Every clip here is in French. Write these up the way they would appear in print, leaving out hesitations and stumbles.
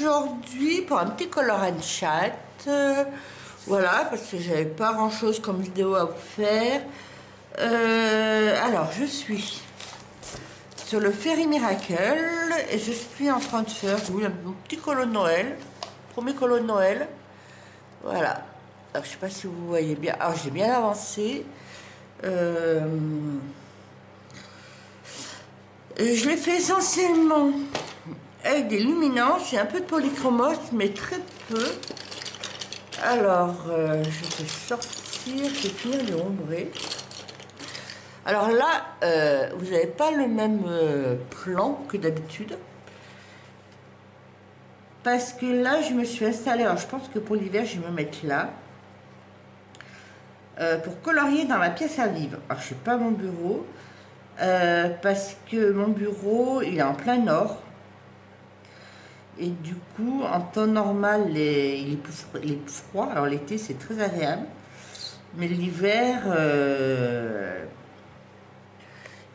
Aujourd'hui pour un petit color and chat, voilà, parce que j'avais pas grand chose comme vidéo à vous faire. Alors je suis sur le Fairy Miracle et je suis en train de faire un petit colo de Noël, premier colo de Noël, voilà. Alors je sais pas si vous voyez bien, alors j'ai bien avancé. Je l'ai fait essentiellement avec des luminances et un peu de polychromos, mais très peu. Alors, je vais sortir, je vais finir de ombrer. Alors là, vous n'avez pas le même plan que d'habitude. Parce que là, je me suis installée, alors je pense que pour l'hiver, je vais me mettre là. Pour colorier dans ma pièce à vivre. Alors, je ne sais pas mon bureau. Parce que mon bureau, il est en plein nord. Et du coup, en temps normal, il est plus froid. Alors l'été, c'est très agréable. Mais l'hiver,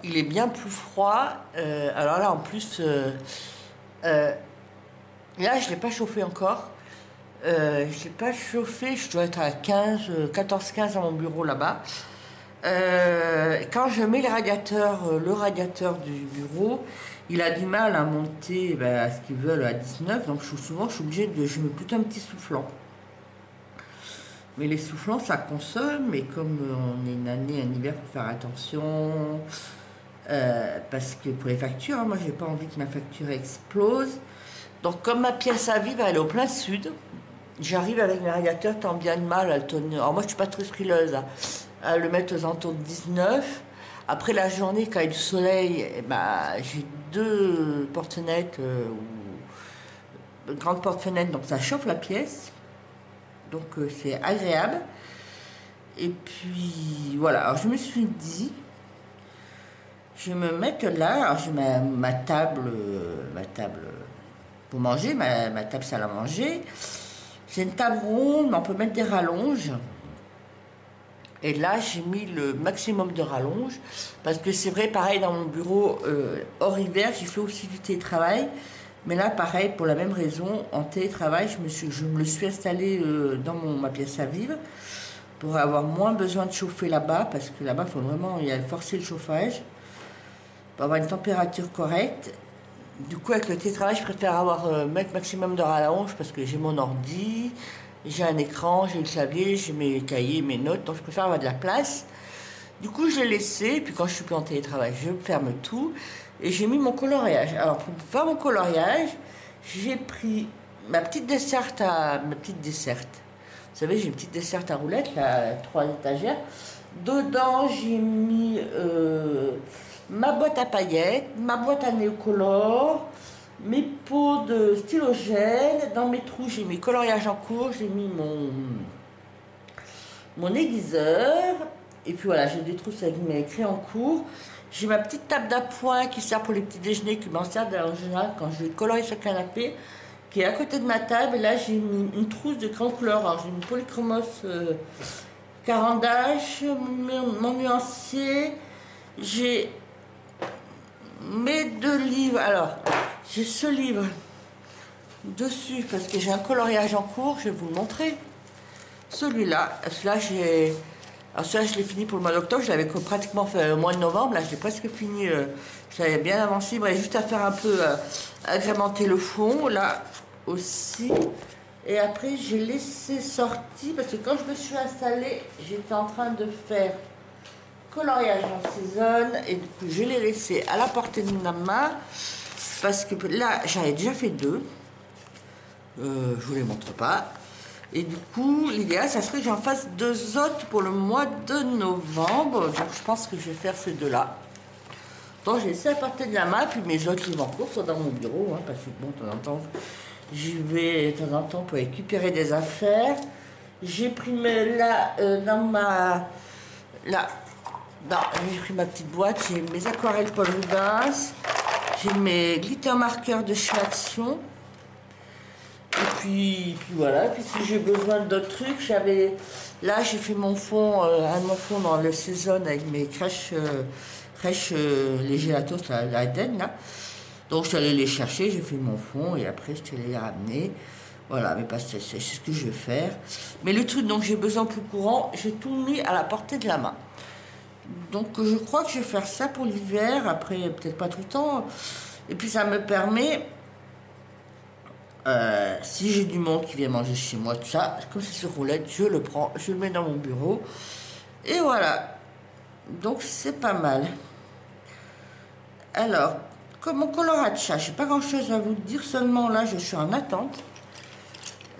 il est bien plus froid. Alors là, en plus, là, je ne l'ai pas chauffé encore. Je ne l'ai pas chauffé. Je dois être à 14-15 à mon bureau là-bas. Quand je mets le radiateur du bureau, il a du mal à monter à ce qu'il veut à 19, donc souvent je suis obligée je mets plutôt un petit soufflant. Mais les soufflants ça consomme, et comme on est une année, un hiver, faut faire attention, parce que pour les factures, moi j'ai pas envie que ma facture explose. Donc comme ma pièce à vivre elle est au plein sud, j'arrive avec le radiateur tant bien de mal à le tenir. Alors moi je suis pas très frileuse à le mettre aux alentours de 19. Après la journée, quand il y a du soleil, j'ai deux porte-fenêtres, grandes porte-fenêtres, donc ça chauffe la pièce. Donc c'est agréable. Et puis voilà, alors je me suis dit, je vais me mettre là, alors j'ai ma table pour manger, ma table salle à manger. J'ai une table ronde, mais on peut mettre des rallonges. Et là, j'ai mis le maximum de rallonges, parce que c'est vrai, pareil, dans mon bureau, hors hiver, j'ai fait aussi du télétravail. Mais là, pareil, pour la même raison, en télétravail, je me le suis installé dans ma pièce à vivre, pour avoir moins besoin de chauffer là-bas, parce que là-bas, il faut vraiment forcer le chauffage, pour avoir une température correcte. Du coup, avec le télétravail, je préfère mettre maximum de rallonges, parce que j'ai mon ordi, j'ai un écran, j'ai le clavier, j'ai mes cahiers, mes notes, donc je préfère avoir de la place. Du coup, je l'ai laissé, et puis quand je suis plus en télétravail, je ferme tout, et j'ai mis mon coloriage. Alors, pour faire mon coloriage, j'ai pris ma petite desserte. Vous savez, j'ai une petite desserte à roulettes, là, 3 étagères. Dedans, j'ai mis ma boîte à paillettes, ma boîte à néocolore, mes pots de stylogène. Dans mes trous, j'ai mis coloriage en cours, j'ai mis mon aiguiseur. Et puis voilà, j'ai des trousses avec mes crayons en cours. J'ai ma petite table d'appoint qui sert pour les petits déjeuners, qui m'en sert en général quand je vais colorier sur le canapé, qui est à côté de ma table. Et là, j'ai mis une trousse de grande couleur. Alors, j'ai une polychromos carandache, mon nuancier. J'ai mes 2 livres. Alors, j'ai ce livre dessus parce que j'ai un coloriage en cours. Je vais vous le montrer. Celui-là, alors celui-là, je l'ai fini pour le mois d'octobre. Je l'avais pratiquement fait au mois de novembre. Là, je l'ai presque fini. Je l'avais bien avancé. Il juste à faire un peu agrémenter le fond. Là aussi. Et après, j'ai laissé sortir parce que quand je me suis installée, j'étais en train de faire coloriage en saison. Et du coup, je l'ai laissé à la portée de ma main. Parce que là, j'en ai déjà fait 2. Je vous les montre pas. Et du coup, l'idéal, ça serait que j'en fasse 2 autres pour le mois de novembre. Donc, je pense que je vais faire ces 2-là. Donc, j'ai essayé à partir de la main, puis mes autres livres en cours sont dans mon bureau, hein, parce que bon, de temps en temps, j'y vais de temps en temps pour récupérer des affaires. J'ai pris là, dans ma... Là, j'ai pris ma petite boîte, j'ai mes aquarelles Paul Rubens, j'ai mes glitter marqueurs de chez Action. Et puis voilà, puis si j'ai besoin d'autres trucs, là j'ai fait mon fond, un de mon fond dans le saison avec mes crèches les gélatos, la Eden là. Donc je suis allée les chercher, j'ai fait mon fond et après je te les ramener. Voilà, mais c'est ce que je vais faire. Mais le truc dont j'ai besoin pour courant, j'ai tout mis à la portée de la main. Donc je crois que je vais faire ça pour l'hiver, après peut-être pas tout le temps. Et puis ça me permet... si j'ai du monde qui vient manger chez moi, tout ça, comme c'est sur roulette, je le prends, je le mets dans mon bureau. Et voilà. Donc c'est pas mal. Alors, comme mon colorat de chat, j'ai pas grand chose à vous dire, seulement là je suis en attente.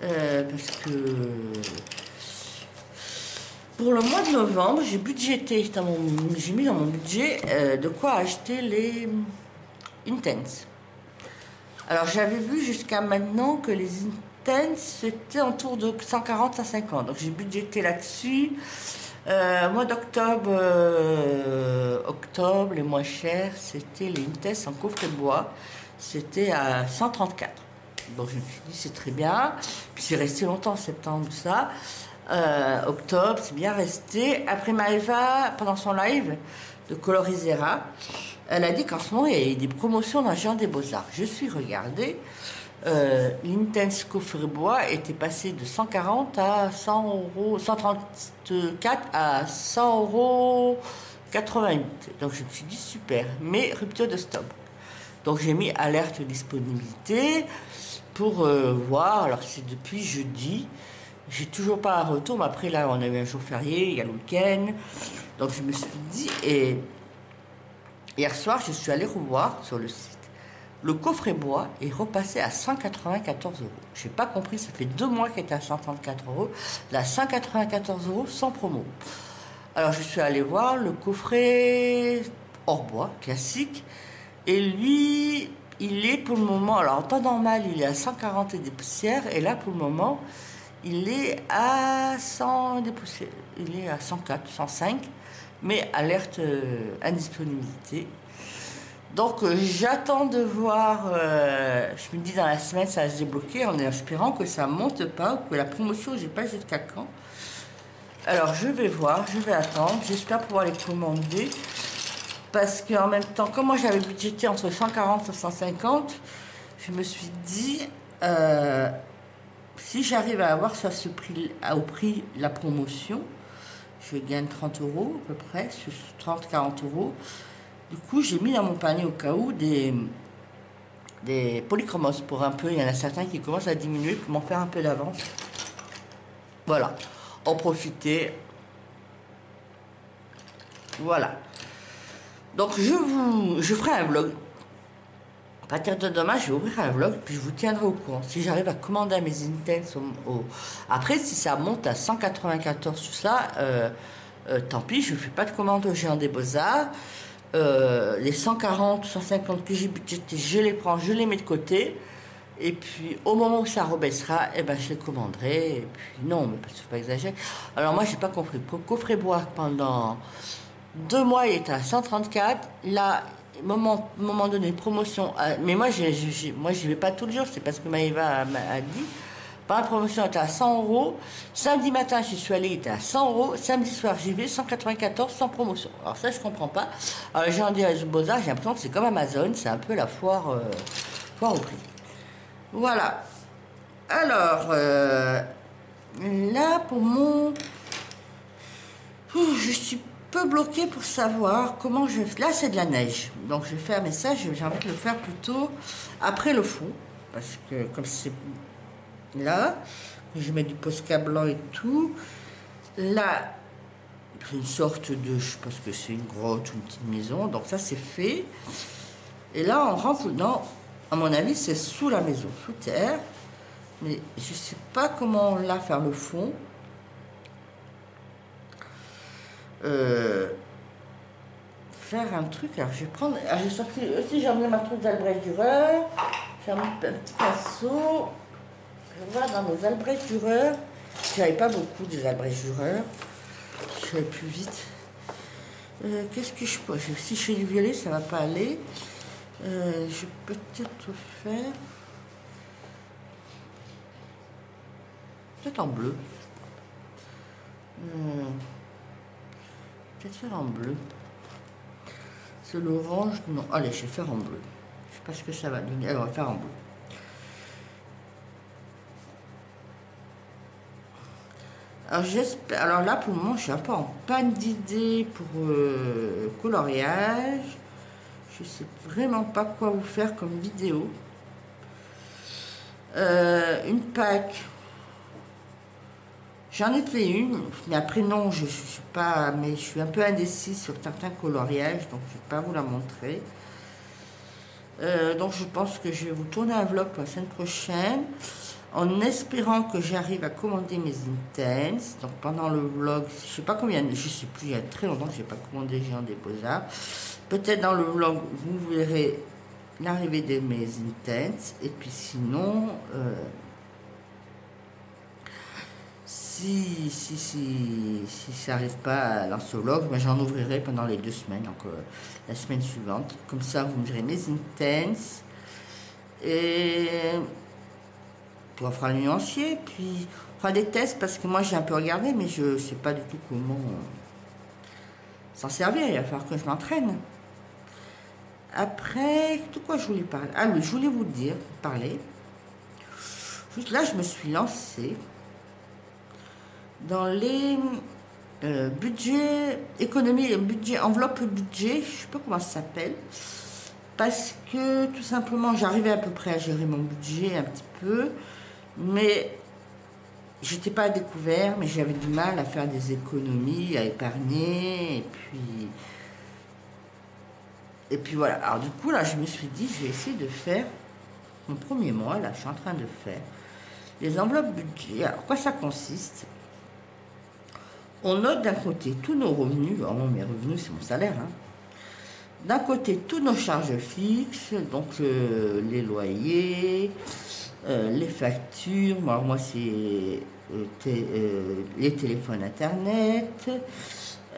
Parce que pour le mois de novembre, j'ai budgété, j'ai mis dans mon budget de quoi acheter les Intense. Alors j'avais vu jusqu'à maintenant que les Intense c'était autour de 140 à 50. Donc j'ai budgété là-dessus. Mois d'octobre, les moins chers, c'était les Intense en coffret de bois. C'était à 134. Donc je me suis dit c'est très bien. Puis c'est resté longtemps, septembre, tout ça. Octobre, c'est bien resté. Après Maëva, pendant son live de Colorisera, elle a dit qu'en ce moment, il y a des promotions dans le Géant des Beaux-Arts. Je suis regardée. L'Intense coffret bois était passé de 140 à 100 euros, 134 à 100 euros 88. Donc je me suis dit super, mais rupture de stock. Donc j'ai mis alerte disponibilité pour voir. Alors c'est depuis jeudi. J'ai toujours pas un retour, mais après là on a eu un jour férié, il y a le week-end. Donc je me suis dit, et hier soir je suis allée revoir sur le site. Le coffret bois est repassé à 194 euros. Je n'ai pas compris, ça fait 2 mois qu'il était à 134 euros. Là, 194 euros sans promo. Alors je suis allée voir le coffret hors bois, classique. Et lui, il est pour le moment, alors en temps normal, il est à 140 et des poussières. Et là, pour le moment, il est à 100 des poussières. Il est à 104, 105. Mais alerte indisponibilité. Donc j'attends de voir, je me dis dans la semaine ça va se débloquer en espérant que ça monte pas ou que la promotion, j'ai pas jusqu'à quand. Alors je vais voir, je vais attendre, j'espère pouvoir les commander. Parce qu'en même temps, comme moi j'avais budgété entre 140 et 150, je me suis dit, si j'arrive à avoir ça au prix la promotion, je gagne 30 euros à peu près, 30-40 euros. Du coup, j'ai mis dans mon panier au cas où des polychromos pour un peu. Il y en a certains qui commencent à diminuer pour m'en faire un peu d'avance. Voilà, en profiter. Voilà. Donc, je ferai un vlog. À partir de demain, je vais ouvrir un vlog, puis je vous tiendrai au courant. Si j'arrive à commander mes Intense Après, si ça monte à 194 tout ça, tant pis, je ne fais pas de commande au Géant des Beaux-Arts. Les 140, 150 que j'ai budgété, je les prends, je les mets de côté. Et puis, au moment où ça rebaissera, eh ben, je les commanderai. Et puis, non, mais il ne faut pas exagérer. Alors, moi, j'ai pas compris. Pour le coffret bois, pendant 2 mois, il était à 134. Là, moment donné, promotion. Mais moi, j'y vais pas tous les jours. C'est parce que Maëva a dit. Par la promotion, il était à 100 euros. Samedi matin, j'y suis allée, il était à 100 euros. Samedi soir, j'y vais, 194 sans promotion. Alors ça, je comprends pas. J'ai envie de Beaux-Arts, j'ai l'impression que c'est comme Amazon, c'est un peu la foire au prix. Voilà. Alors, là, pour mon... je suis peu bloquée pour savoir comment je... Là, c'est de la neige. Donc, je vais faire, mais ça, j'ai envie de le faire plutôt après le fond. Parce que comme c'est... Là, je mets du Posca blanc et tout. Là, une sorte de, je pense que c'est une grotte ou une petite maison. Donc ça, c'est fait. Et là, on rentre dans À mon avis, c'est sous la maison, sous terre. Mais je sais pas comment là faire le fond. Faire un truc. Alors, je vais prendre. Alors, j'ai sorti aussi, j'ai emmené ma trousse d'Albrecht Dürer. J'ai emmené un petit pinceau. Je vois dans mes Albrecht Dürer. J'avais pas beaucoup des Albrecht Dürer. Je vais plus vite. Qu'est-ce que je peux. Si je fais du violet, ça va pas aller. Je peux peut-être faire. Peut-être en bleu. Peut-être faire en bleu. C'est l'orange. Non, allez, je vais faire en bleu. Je sais pas ce que ça va donner. Alors, on va faire en bleu. Alors, j'espère. Alors là, pour le moment, je suis un peu en panne d'idées pour coloriage. Je sais vraiment pas quoi vous faire comme vidéo. Une Pâques. J'en ai fait une, mais après non, je suis pas, mais je suis un peu indécise sur certains coloriages, donc je ne vais pas vous la montrer. Donc je pense que je vais vous tourner un vlog pour la semaine prochaine, en espérant que j'arrive à commander mes Intense. Donc pendant le vlog, je sais pas combien, je sais plus, il y a très longtemps que je n'ai pas commandé Géant des Beaux-Arts. Peut-être dans le vlog, vous verrez l'arrivée de mes Intense, et puis sinon... Si ça n'arrive pas à lancer le vlog, ben j'en ouvrirai pendant les 2 semaines, donc la semaine suivante. Comme ça, vous me direz mes Intense. Et puis on fera le nuancier, puis on fera des tests, parce que moi j'ai un peu regardé, mais je ne sais pas du tout comment s'en servir. Il va falloir que je m'entraîne. Après, de quoi je voulais parler? Ah oui, je voulais vous dire, parler. Juste là, je me suis lancée dans les budgets, économie, budget, enveloppe budget, je ne sais pas comment ça s'appelle, parce que tout simplement j'arrivais à peu près à gérer mon budget un petit peu, mais j'étais pas à découvert, mais j'avais du mal à faire des économies, à épargner, et puis voilà. Alors du coup là je me suis dit, je vais essayer de faire mon premier mois, là je suis en train de faire les enveloppes budget. Alors quoi ça consiste? On note d'un côté tous nos revenus, alors mes revenus c'est mon salaire, hein. D'un côté tous nos charges fixes, donc les loyers, les factures, moi c'est les téléphones internet,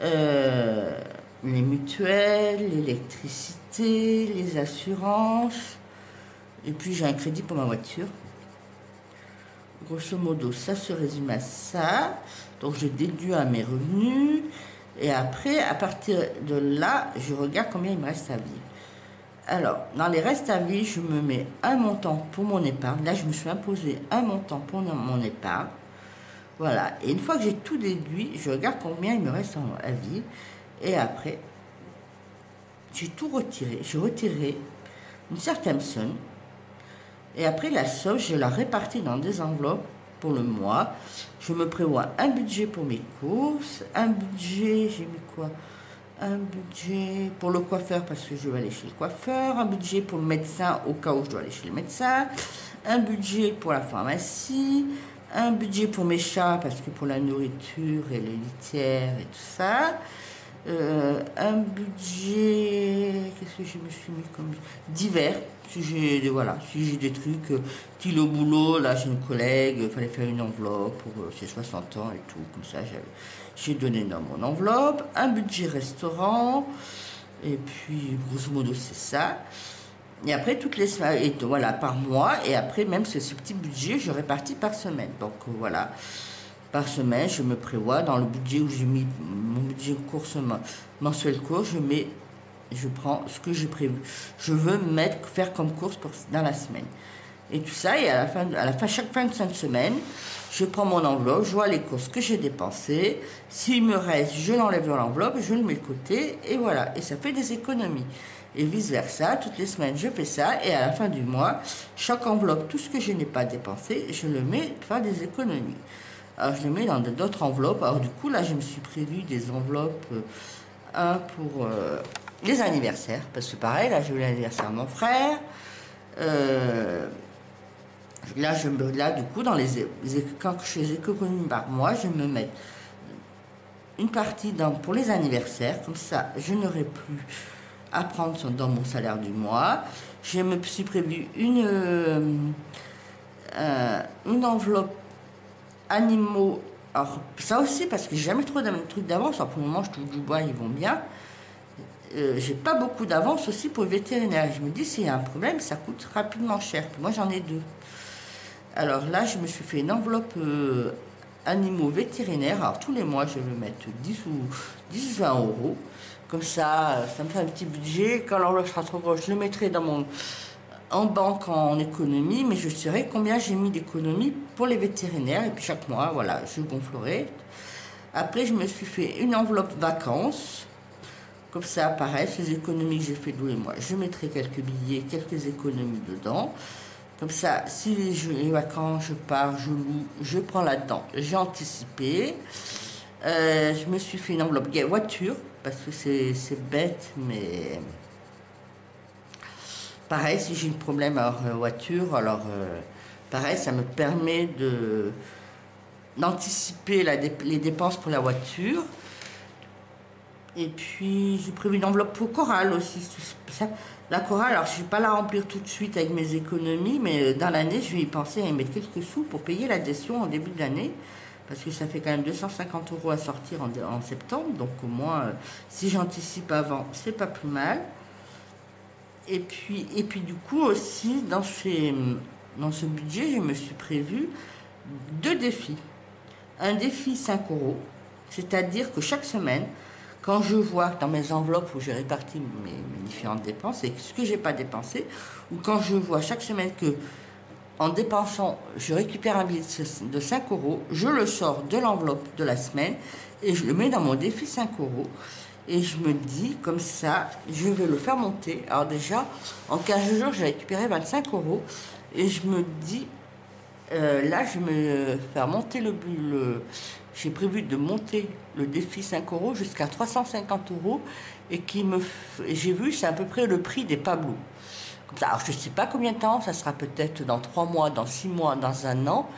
les mutuelles, l'électricité, les assurances, et puis j'ai un crédit pour ma voiture. Grosso modo, ça se résume à ça. Donc, je déduis à mes revenus. Et après, à partir de là, je regarde combien il me reste à vivre. Alors, dans les restes à vivre, je me mets un montant pour mon épargne. Là, je me suis imposé un montant pour mon épargne. Voilà. Et une fois que j'ai tout déduit, je regarde combien il me reste à vivre. Et après, j'ai tout retiré. J'ai retiré une certaine somme. Et après, la somme, je la répartis dans des enveloppes pour le mois. Je me prévois un budget pour mes courses, un budget, j'ai mis quoi? Un budget pour le coiffeur parce que je vais aller chez le coiffeur, un budget pour le médecin au cas où je dois aller chez le médecin, un budget pour la pharmacie, un budget pour mes chats parce que pour la nourriture et les litières et tout ça. Un budget, qu'est-ce que je me suis mis comme divers, si j'ai voilà, si j'ai des trucs, style au boulot, là j'ai une collègue, il fallait faire une enveloppe pour ses 60 ans et tout, comme ça j'ai donné dans mon enveloppe, un budget restaurant, et puis grosso modo c'est ça. Et après toutes les semaines, et voilà, par mois, et après même ce petit budget, je répartis par semaine. Donc voilà. Par semaine, je me prévois dans le budget où j'ai mis mon budget course mensuel course, je prends ce que j'ai prévu. Je veux faire comme course dans la semaine. Et tout ça, et à la fin, chaque fin de semaine, je prends mon enveloppe, je vois les courses que j'ai dépensées. S'il me reste, je l'enlève dans l'enveloppe, je le mets de côté, et voilà. Et ça fait des économies. Et vice versa, toutes les semaines, je fais ça, et à la fin du mois, chaque enveloppe, tout ce que je n'ai pas dépensé, je le mets pour faire des économies. Alors, je les mets dans d'autres enveloppes. Alors, du coup, là, je me suis prévu des enveloppes. Un pour les anniversaires. Parce que, pareil, là, j'ai eu l'anniversaire de mon frère. Là, du coup, quand je fais les économies par mois, je me mets une partie pour les anniversaires, comme ça, je n'aurai plus à prendre dans mon salaire du mois. Je me suis prévu une enveloppe animaux. Alors, ça aussi, parce que j'ai jamais trop de trucs d'avance. Alors, pour le moment, je touche du bois, ils vont bien. J'ai pas beaucoup d'avance aussi pour le vétérinaire. Je me dis, s'il y a un problème, ça coûte rapidement cher. Puis moi, j'en ai 2. Alors là, je me suis fait une enveloppe animaux vétérinaires. Alors, tous les mois, je vais mettre 10 ou 20 euros. Comme ça me fait un petit budget. Quand l'horloge sera trop grosse, je le mettrai en banque, en économie, mais je saurai combien j'ai mis d'économie pour les vétérinaires. Et puis chaque mois, voilà, je gonflerai. Après, je me suis fait une enveloppe vacances. Comme ça, pareil, ces économies que j'ai fait tous les mois, je mettrai quelques billets, quelques économies dedans. Comme ça, si les vacances, je pars, je loue, je prends là-dedans. J'ai anticipé. Je me suis fait une enveloppe voiture, parce que c'est bête, mais pareil, si j'ai un problème à voiture, alors pareil, ça me permet d'anticiper les dépenses pour la voiture. Et puis, j'ai prévu une enveloppe pour chorale aussi. La chorale, alors je ne vais pas la remplir tout de suite avec mes économies, mais dans l'année, je vais y penser à y mettre quelques sous pour payer l'adhésion en début d'année. Parce que ça fait quand même 250 euros à sortir en septembre. Donc au moins, si j'anticipe avant, c'est pas plus mal. Et puis du coup aussi, dans ce budget, je me suis prévu 2 défis. Un défi 5 euros, c'est-à-dire que chaque semaine, quand je vois dans mes enveloppes où j'ai réparti mes différentes dépenses et ce que j'ai pas dépensé, ou quand je vois chaque semaine que en dépensant, je récupère un billet de 5 euros, je le sors de l'enveloppe de la semaine et je le mets dans mon défi 5 euros. Et je me dis, comme ça, je vais le faire monter. Alors déjà, en 15 jours, j'ai récupéré 25 euros. Et je me dis, là, je vais me faire monter j'ai prévu de monter le défi 5 euros jusqu'à 350 euros. Et j'ai vu, c'est à peu près le prix des Pablos. Comme ça, alors je ne sais pas combien de temps, ça sera peut-être dans 3 mois, dans 6 mois, dans un an.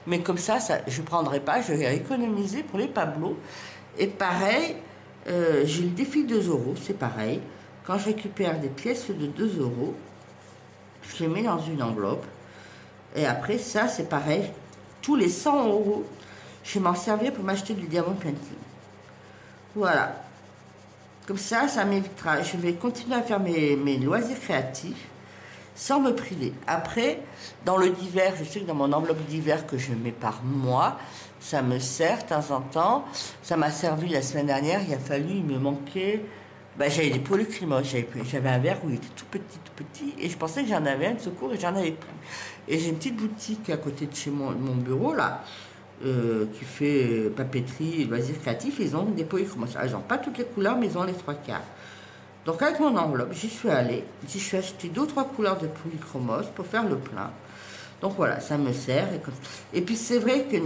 Mais comme ça je ne prendrai pas, je vais économiser pour les Pablos. Et pareil, j'ai le défi 2 euros, c'est pareil. Quand je récupère des pièces de 2 euros, je les mets dans une enveloppe. Et après, ça, c'est pareil. Tous les 100 euros, je vais m'en servir pour m'acheter du diamant painting. Voilà. Comme ça m'évitera. Je vais continuer à faire mes loisirs créatifs sans me priver. Après, dans le divers, je sais que dans mon enveloppe d'hiver que je mets par mois, ça me sert de temps en temps. Ça m'a servi la semaine dernière, il me manquait... j'avais des polychromos, j'avais un verre où il était tout petit, et je pensais que j'en avais un de secours et j'en avais plus. Et j'ai une petite boutique à côté de chez mon bureau, là, qui fait papeterie et loisirs créatifs, ils ont des polychromos. Ils n'ont pas toutes les couleurs, mais ils ont les 3/4. Donc avec mon enveloppe, j'y suis allée, je suis acheté 2 ou 3 couleurs de polychromos pour faire le plein. Donc voilà, ça me sert. Et puis c'est vrai que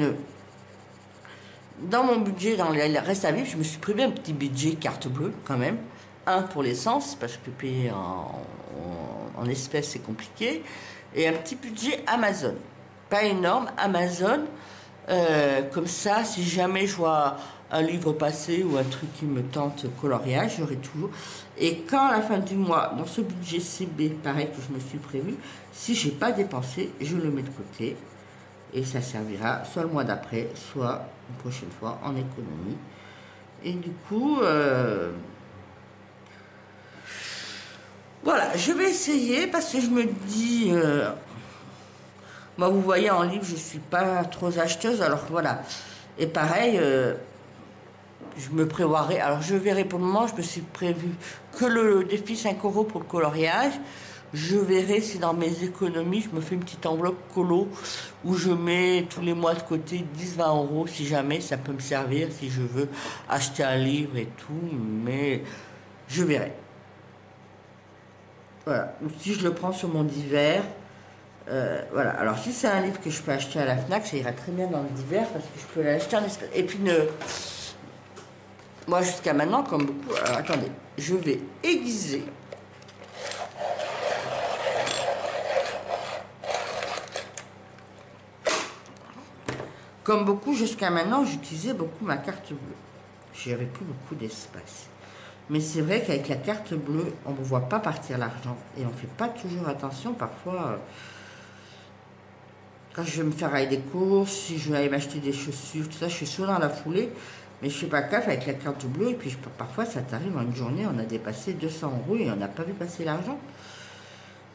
dans mon budget, dans le reste à vivre, je me suis prévu un petit budget carte bleue quand même. Un pour l'essence, parce que payer en espèces c'est compliqué. Et un petit budget Amazon. Pas énorme, Amazon. Comme ça, si jamais je vois un livre passer ou un truc qui me tente coloriage, j'aurai toujours. Et quand à la fin du mois, dans ce budget CB, pareil que je me suis prévu, si j'ai pas dépensé, je le mets de côté. Et ça servira soit le mois d'après, soit une prochaine fois en économie. Et du coup, voilà, je vais essayer parce que je me dis... moi, vous voyez, en livre, je ne suis pas trop acheteuse, alors voilà. Et pareil, je me prévoirai. Alors, je verrai pour le moment, je me suis prévu que le défi 5 euros pour le coloriage. Je verrai si dans mes économies, je me fais une petite enveloppe colo où je mets tous les mois de côté 10-20 euros si jamais ça peut me servir, si je veux acheter un livre et tout. Mais je verrai. Voilà. Ou si je le prends sur mon divers. Voilà, alors si c'est un livre que je peux acheter à la FNAC, ça ira très bien dans le divers parce que je peux l'acheter en espèces. Et puis, moi jusqu'à maintenant, comme beaucoup, alors attendez, je vais aiguiser comme beaucoup, jusqu'à maintenant, j'utilisais beaucoup ma carte bleue. J'avais plus beaucoup d'espace. Mais c'est vrai qu'avec la carte bleue, on ne voit pas partir l'argent. Et on ne fait pas toujours attention. Parfois, quand je vais me faire aller des courses, si je vais aller m'acheter des chaussures, tout ça, je suis souvent dans la foulée. Mais je ne fais pas gaffe avec la carte bleue. Et puis parfois, ça t'arrive en une journée, on a dépassé 200 € et on n'a pas vu passer l'argent.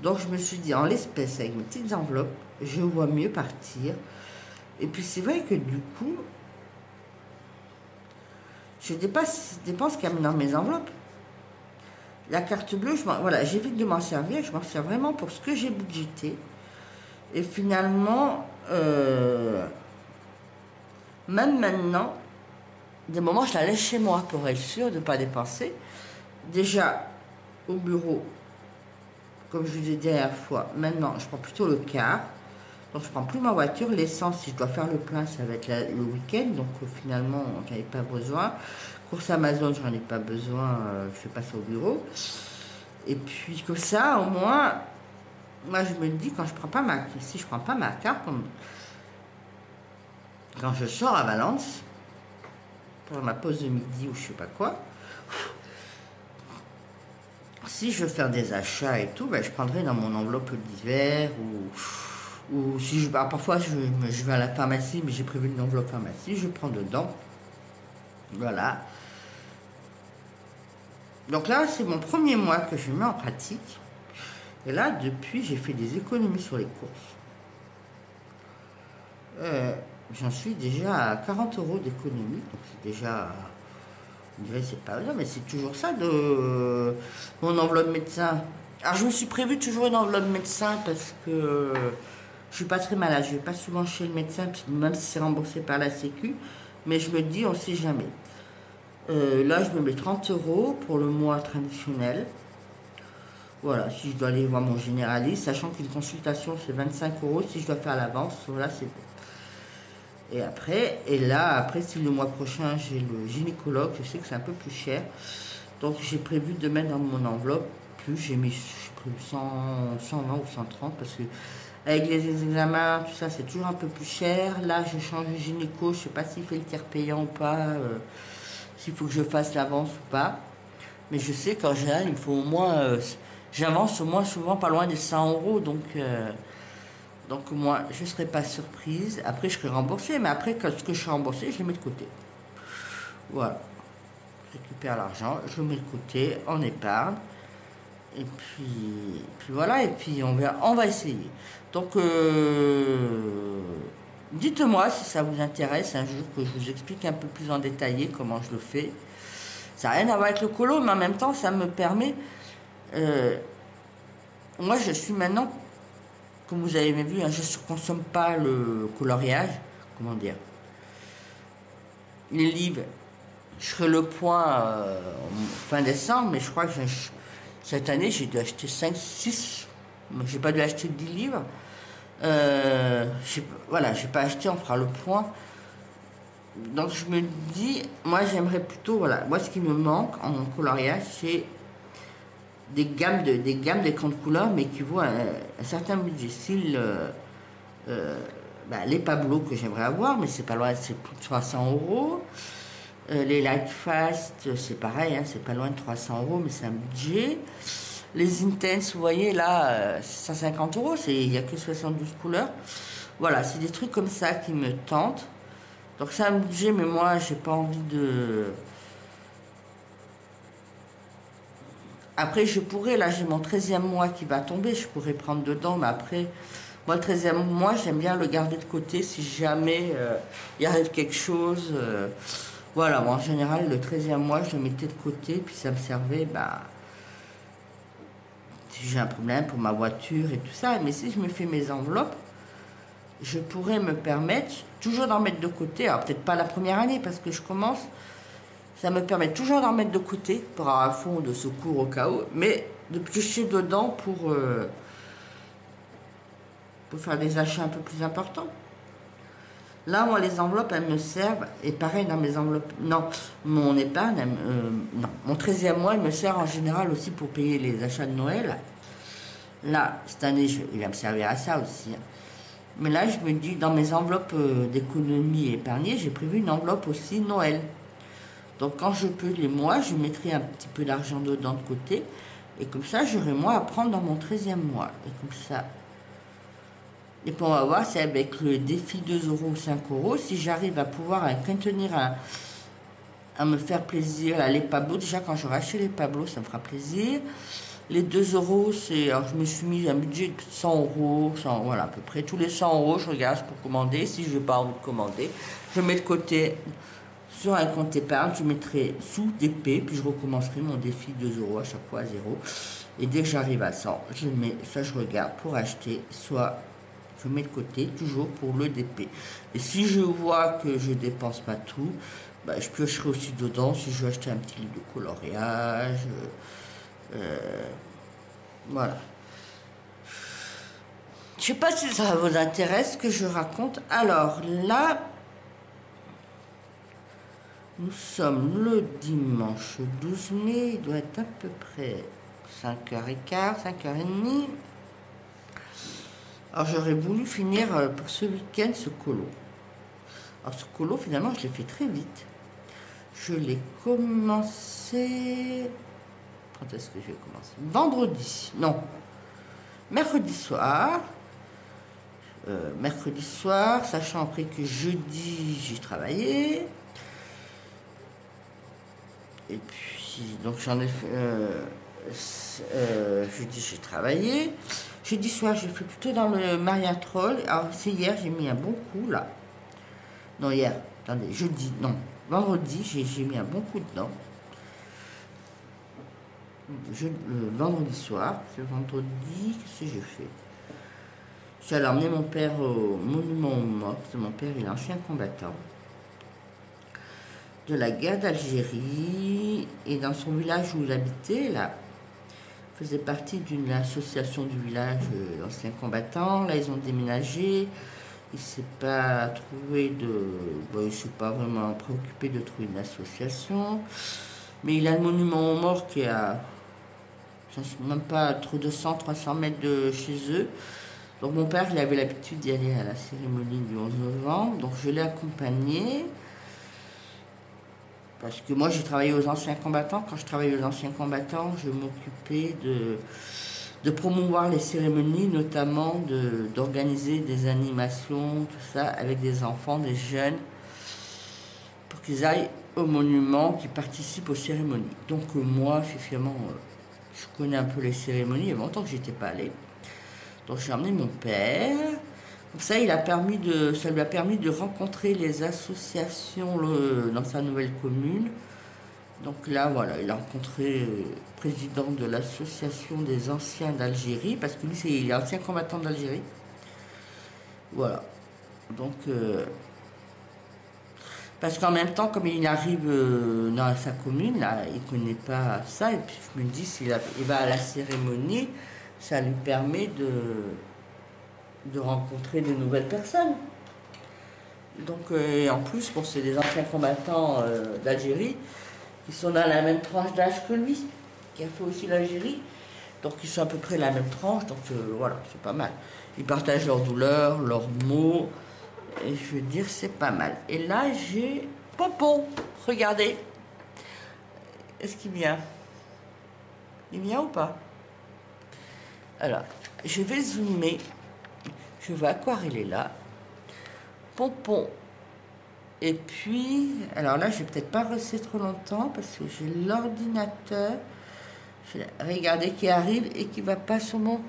Donc je me suis dit, en l'espèce, avec mes petites enveloppes, je vois mieux partir. Et puis c'est vrai que du coup, je dépense quand même dans mes enveloppes. La carte bleue, voilà, j'évite de m'en servir. Je m'en sers vraiment pour ce que j'ai budgété. Et finalement, même maintenant, des moments, je la laisse chez moi pour être sûre de ne pas dépenser. Déjà, au bureau, comme je vous ai dit la dernière fois, maintenant, je prends plutôt le car. Donc, je prends plus ma voiture. L'essence, si je dois faire le plein, ça va être le week-end. Donc, finalement, j'en ai pas besoin. Course Amazon, j'en ai pas besoin. Je passe au bureau. Et puis, comme ça, au moins, moi, je me dis, quand je prends pas si je prends pas ma carte, quand je sors à Valence, pour ma pause de midi ou je sais pas quoi, si je veux faire des achats et tout, ben, je prendrai dans mon enveloppe d'hiver ou si parfois je vais à la pharmacie, mais j'ai prévu une enveloppe pharmacie, je prends dedans. Voilà. Donc là, c'est mon premier mois que je mets en pratique. Et là, depuis, j'ai fait des économies sur les courses. J'en suis déjà à 40 € d'économie. Donc c'est déjà, on dirait c'est pas bien, mais c'est toujours ça de mon enveloppe médecin. Alors je me suis prévu toujours une enveloppe médecin parce que je suis pas très malade. Je vais pas souvent chez le médecin, même si c'est remboursé par la Sécu. Mais je me dis, on sait jamais. Là, je me mets 30 € pour le mois traditionnel. Voilà, si je dois aller voir mon généraliste, sachant qu'une consultation c'est 25 € si je dois faire l'avance, voilà, c'est bon. Et là, après, si le mois prochain j'ai le gynécologue, je sais que c'est un peu plus cher. Donc j'ai prévu de mettre dans mon enveloppe plus, j'ai prévu 120 ou 130 parce que avec les examens, tout ça, c'est toujours un peu plus cher. Là, je change de gynéco, je sais pas s'il fait le tiers payant ou pas, s'il faut que je fasse l'avance ou pas. Mais je sais qu'en général, il me faut au moins, j'avance au moins souvent pas loin des 100 €, donc moi, je ne serai pas surprise. Après, je serai remboursée, mais après, quand ce que je suis remboursée, je le mets de côté. Voilà. Je récupère l'argent, je le mets de côté en épargne. Et puis voilà, et puis on va essayer. Donc, dites-moi si ça vous intéresse un jour que je vous explique un peu plus en détail comment je le fais. Ça n'a rien à voir avec le colo, mais en même temps, ça me permet... moi, je suis maintenant... Comme vous avez vu, hein, je ne consomme pas le coloriage. Comment dire? Les livres, je ferai le point fin décembre, mais je crois que cette année, j'ai dû acheter 5, 6. J'ai pas dû acheter 10 livres. Voilà, j'ai pas acheté, on fera le point. Donc je me dis, moi j'aimerais plutôt, voilà, moi ce qui me manque en coloriage, c'est des gammes d'écrans de couleurs, mais qui vaut un certain budget, style les Pablo que j'aimerais avoir, mais c'est pas loin, c'est plus de 300 €. Les Lightfast, c'est pareil, hein, c'est pas loin de 300 €, mais c'est un budget. Les Intense, vous voyez là, 150 €, il n'y a que 72 couleurs. Voilà, c'est des trucs comme ça qui me tentent. Donc c'est un budget, mais moi j'ai pas envie de... Après, je pourrais, là, j'ai mon 13e mois qui va tomber, je pourrais prendre dedans, mais après, moi, le 13e mois, j'aime bien le garder de côté si jamais il arrive quelque chose. Voilà, moi, en général, le 13e mois, je le mettais de côté, puis ça me servait, si j'ai un problème pour ma voiture et tout ça. Mais si je me fais mes enveloppes, je pourrais me permettre toujours d'en mettre de côté. Alors, peut-être pas la première année, parce que je commence. Ça me permet toujours d'en mettre de côté pour avoir un fonds de secours au cas où, mais de piocher dedans pour faire des achats un peu plus importants. Là, moi, les enveloppes, elles me servent, et pareil dans mes enveloppes, non, mon épargne, non, mon 13e mois, il me sert en général aussi pour payer les achats de Noël. Là, cette année, il va me servir à ça aussi. Hein. Mais là, je me dis, dans mes enveloppes d'économie épargnées, j'ai prévu une enveloppe aussi Noël. Donc quand je peux les mois, je mettrai un petit peu d'argent dedans de côté. Et comme ça, j'aurai moi à prendre dans mon 13e mois. Et comme ça. Et puis on va voir, c'est avec le défi 2 euros ou 5 euros, si j'arrive à pouvoir maintenir à me faire plaisir. Là, les Pablos, déjà quand j'aurai acheté les Pablos, ça me fera plaisir. Les 2 euros, c'est. Alors je me suis mis un budget de 100 euros, 100, voilà, à peu près. Tous les 100 euros, je regarde pour commander. Si je n'ai pas envie de commander, je mets de côté sur un compte épargne, je mettrai sous DP, puis je recommencerai mon défi 2 euros à chaque fois à 0. Et dès que j'arrive à 100, je mets, ça je regarde pour acheter, soit je mets de côté toujours pour le DP. Et si je vois que je dépense pas tout, bah, je piocherai aussi dedans si je veux acheter un petit livre de coloriage. Voilà. Je sais pas si ça vous intéresse que je raconte. Alors là, nous sommes le dimanche 12 mai, il doit être à peu près 5h15, 5h30. Alors j'aurais voulu finir pour ce week-end ce colo. Alors ce colo, finalement, je l'ai fait très vite. Je l'ai commencé... Quand est-ce que je vais commencer? Vendredi, non. Mercredi soir. Mercredi soir, sachant après que jeudi, j'ai travaillé. Et puis, donc j'en ai fait... jeudi, j'ai travaillé. Jeudi soir, j'ai fait plutôt dans le Mariatrol. Alors, c'est hier, j'ai mis un bon coup, là. Non, hier, attendez, jeudi, non. Vendredi, j'ai mis un bon coup dedans. Vendredi soir, c'est vendredi, qu'est-ce que j'ai fait? J'ai allé emmener mon père au monument aux morts. Mon père, il est ancien combattant de la guerre d'Algérie. Et dans son village où il habitait, là, faisait partie d'une association du village d'anciens combattants. Là, ils ont déménagé. Il ne s'est pas trouvé de... Bon, il ne s'est pas vraiment préoccupé de trouver une association. Mais il a le monument aux morts qui est à... même pas trop de 100-300 mètres de chez eux. Donc mon père, il avait l'habitude d'y aller à la cérémonie du 11 novembre. Donc je l'ai accompagné. Parce que moi, j'ai travaillé aux anciens combattants. Quand je travaillais aux anciens combattants, je m'occupais de promouvoir les cérémonies, notamment d'organiser des animations, tout ça, avec des enfants, des jeunes, pour qu'ils aillent au monument, qu'ils participent aux cérémonies. Donc moi, finalement, je connais un peu les cérémonies. Il y a longtemps que je n'étais pas allée. Donc j'ai emmené mon père. Donc ça, ça lui a permis de rencontrer les associations dans sa nouvelle commune. Donc là, voilà, il a rencontré le président de l'association des anciens d'Algérie, parce que lui, il est ancien combattant d'Algérie. Voilà. Donc, parce qu'en même temps, comme il arrive dans sa commune, là, il ne connaît pas ça, et puis je me dis, il va à la cérémonie, ça lui permet de rencontrer de nouvelles personnes. Donc, en plus, bon, c'est des anciens combattants d'Algérie qui sont dans la même tranche d'âge que lui, qui a fait aussi l'Algérie. Donc, ils sont à peu près la même tranche, donc voilà, c'est pas mal. Ils partagent leurs douleurs, leurs maux, et je veux dire, c'est pas mal. Et là, j'ai Pompon, regardez. Est-ce qu'il vient? Il vient ou pas? Alors, je vais zoomer. Je vais aquareller là. Pompon. Et puis, alors là, je vais peut-être pas rester trop longtemps parce que j'ai l'ordinateur. Regardez qui arrive et qui va pas sur mon...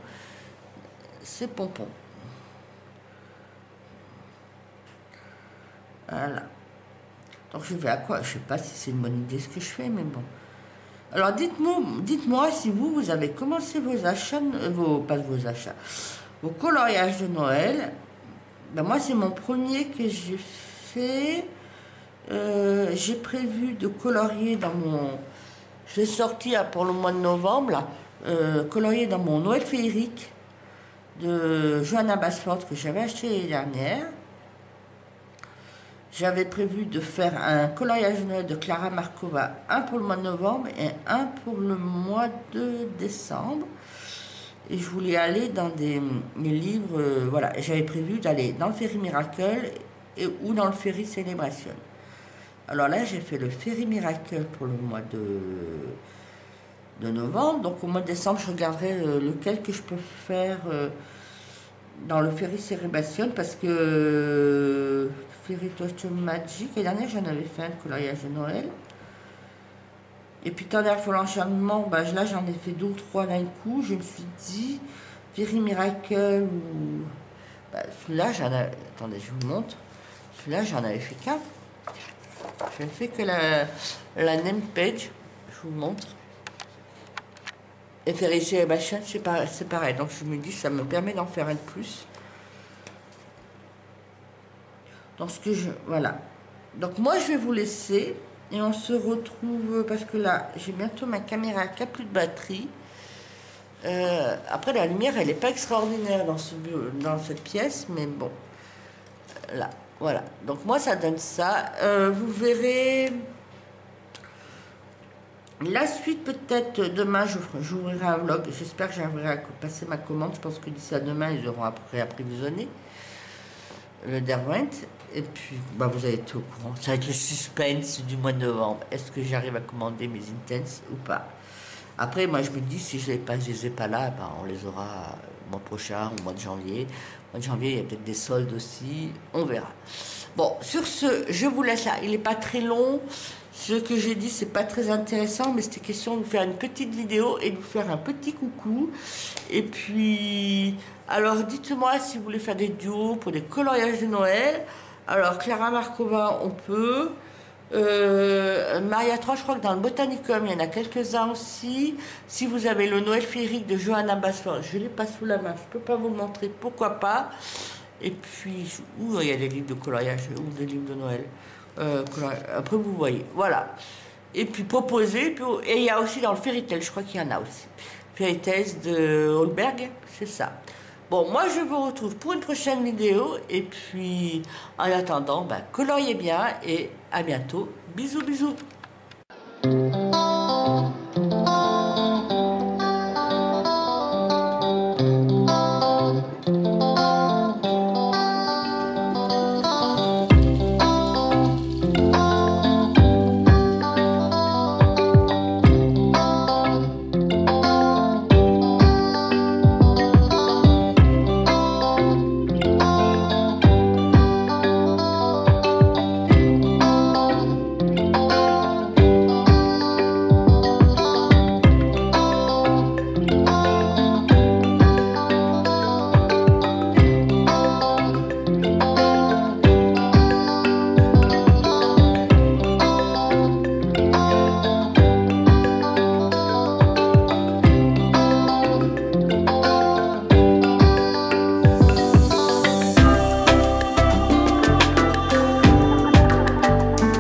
C'est Pompon. Voilà. Donc je vais à quoi? Je sais pas si c'est une bonne idée ce que je fais, mais bon. Alors dites-moi si vous avez commencé vos achats, pas vos achats, vos coloriages de Noël. Ben moi, c'est mon premier que j'ai fait. J'ai prévu de colorier dans mon... Je l'ai sorti là, pour le mois de novembre, là, colorier dans mon Noël féerique de Johanna Basford que j'avais acheté l'année dernière. J'avais prévu de faire un coloriage de Noël de Clara Markova, un pour le mois de novembre et un pour le mois de décembre. Et je voulais aller dans des livres, voilà, j'avais prévu d'aller dans le Fairy Miracle ou dans le Fairy Celebration. Alors là, j'ai fait le Fairy Miracle pour le mois de novembre. Donc au mois de décembre, je regarderai lequel que je peux faire dans le Fairy Celebration parce que Fairy Touch Magic, l'année dernière, j'en avais fait un coloriage de Noël. Et puis Thunder for l'enchantement, bah, là j'en ai fait 2 ou 3 d'un coup. Je me suis dit, Fairy Miracle ou. Bah, celui-là, j'en avais. Attendez, je vous montre. Celui-là, j'en avais fait qu'un. Je ne fais que la name page. Je vous montre. Et Fairy Celebration, c'est pareil. Donc je me dis, ça me permet d'en faire un de plus. Donc ce que je. Voilà. Donc moi, je vais vous laisser. Et on se retrouve, parce que là, j'ai bientôt ma caméra qui n'a plus de batterie. Après, la lumière, elle n'est pas extraordinaire dans cette pièce, mais bon. Là, voilà. Donc moi, ça donne ça. Vous verrez la suite peut-être demain, j'ouvrirai un vlog. J'espère que j'arriverai à passer ma commande. Je pense que d'ici à demain, ils auront après approvisionné le Derwent. Et puis, bah, vous avez été au courant. Ça va être le suspense du mois de novembre. Est-ce que j'arrive à commander mes Intense ou pas? Après, moi, je me dis, si je ne les ai pas là, bah, on les aura le mois prochain, au mois de janvier. Au mois de janvier, il y a peut-être des soldes aussi. On verra. Bon, sur ce, je vous laisse là. Il n'est pas très long. Ce que j'ai dit, c'est pas très intéressant, mais c'était question de vous faire une petite vidéo et de vous faire un petit coucou. Et puis, alors dites-moi si vous voulez faire des duos pour des coloriages de Noël. Alors, Clara Markova, on peut. Maria 3, je crois que dans le Botanicum, il y en a quelques-uns aussi. Si vous avez le Noël féerique de Johanna Basford, je ne l'ai pas sous la main, je ne peux pas vous le montrer, pourquoi pas. Et puis, il y a des livres de coloriage ou des livres de Noël. Après, vous voyez, voilà. Et puis, proposer. Et il y a aussi dans le Fairy Tail, je crois qu'il y en a aussi. Fairy Tales de Holberg, c'est ça. Bon, moi, je vous retrouve pour une prochaine vidéo. Et puis, en attendant, coloriez bien et à bientôt. Bisous, bisous.